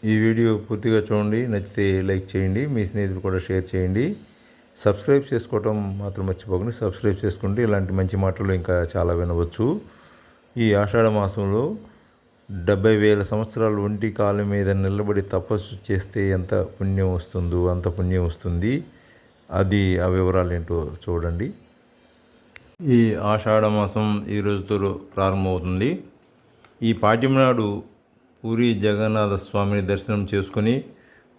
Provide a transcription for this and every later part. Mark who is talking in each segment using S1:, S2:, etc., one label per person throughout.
S1: ఈ వీడియో పూర్తిగా చూడండి, నచ్చితే లైక్ చేయండి, మీ స్నేహితులు కూడా షేర్ చేయండి. సబ్స్క్రైబ్ చేసుకోవటం మాత్రం మర్చిపోకండి. సబ్స్క్రైబ్ చేసుకుంటే ఇలాంటి మంచి మాటలు ఇంకా చాలా వినవచ్చు. ఈ ఆషాఢ మాసంలో 70,000 సంవత్సరాలు ఒంటి కాలు మీద నిలబడి తపస్సు చేస్తే ఎంత పుణ్యం వస్తుందో అంత పుణ్యం వస్తుంది. అది ఆ వివరాలు ఏంటో చూడండి. ఈ ఆషాఢ మాసం ఈ రోజుతో ప్రారంభమవుతుంది. ఈ పాడ్యం నాడు పూరి జగన్నాథ స్వామిని దర్శనం చేసుకుని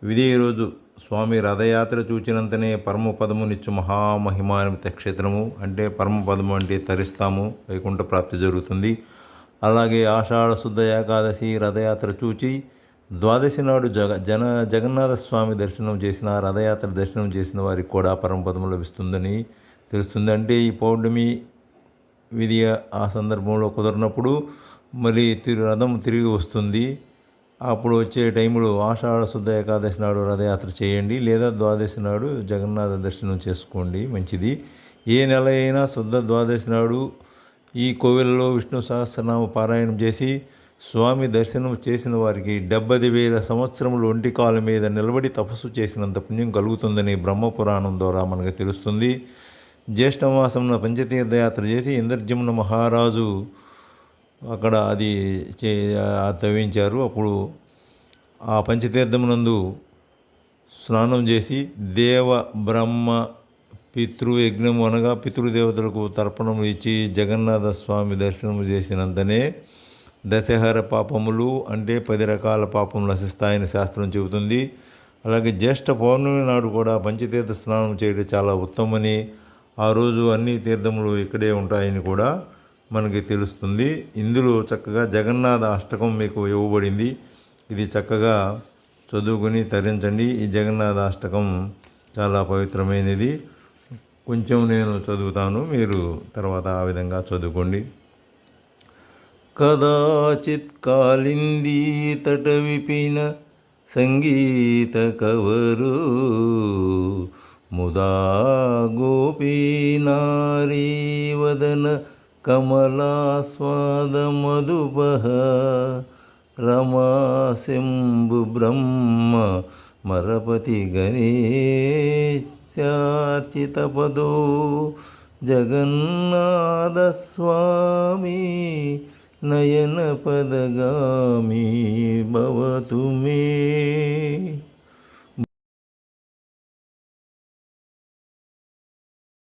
S1: ఇదే రోజు స్వామి రథయాత్ర చూచినంతనే పరమపదమునిచ్చు మహామహిమాన్విత క్షేత్రము, అంటే పరమపదము అంటే తరిస్తాము, వైకుంఠ ప్రాప్తి జరుగుతుంది. అలాగే ఆషాఢ శుద్ధ ఏకాదశి రథయాత్ర చూచి ద్వాదశి నాడు జగన్నాథ స్వామి దర్శనం చేసిన, రథయాత్ర దర్శనం చేసిన వారికి కూడా పరమపదము లభిస్తుందని తెలుస్తుంది. అంటే ఈ పౌర్ణమి విధి ఆ సందర్భంలో కుదరినప్పుడు మళ్ళీ రథం తిరిగి వస్తుంది. అప్పుడు వచ్చే టైంలో ఆషాఢ శుద్ధ ఏకాదశి నాడు రథయాత్ర చేయండి, లేదా ద్వాదశి నాడు జగన్నాథ దర్శనం చేసుకోండి, మంచిది. ఏ నెల అయినా శుద్ధ ద్వాదశి నాడు ఈ కోవెలలో విష్ణు సహస్రనామ పారాయణం చేసి స్వామి దర్శనం చేసిన వారికి 70,000 సంవత్సరములు ఒంటి కాలు మీద నిలబడి తపస్సు చేసినంత పుణ్యం కలుగుతుందని బ్రహ్మపురాణం ద్వారా మనకు తెలుస్తుంది. జ్యేష్ఠమాసంలో పంచతీర్థయాత్ర చేసి ఇంద్రజమున మహారాజు అక్కడ అది తవ్వించారు. అప్పుడు ఆ పంచతీర్థమునందు స్నానం చేసి దేవ బ్రహ్మ పితృయజ్ఞం అనగా పితృదేవతలకు తర్పణము ఇచ్చి జగన్నాథ స్వామి దర్శనము చేసినంతనే దశహర పాపములు, అంటే 10 రకాల పాపములు నశిస్తాయని శాస్త్రం చెబుతుంది. అలాగే జ్యేష్ఠ పౌర్ణమి నాడు కూడా పంచతీర్థ స్నానం చేయడం చాలా ఉత్తమని, ఆ రోజు అన్ని తీర్థములు ఇక్కడే ఉంటాయని కూడా మనకి తెలుస్తుంది. ఇందులో చక్కగా జగన్నాథ అష్టకం మీకు ఇవ్వబడింది. ఇది చక్కగా చదువుకొని తరించండి. ఈ జగన్నాథ అష్టకం చాలా పవిత్రమైనది. కొంచెం నేను చదువుతాను, మీరు తర్వాత ఆ విధంగా చదువుకోండి. కదాచిత్ కాలిందీ తట విపిన సంగీత కవరు ముదా గోపీ నారీ వదన కమలాస్వాద మధుపహ రమా శంభు బ్రహ్మ మరపతి గణేశార్చిత పదో జగన్నాథ స్వామి నయన పదగామి భవతు మే.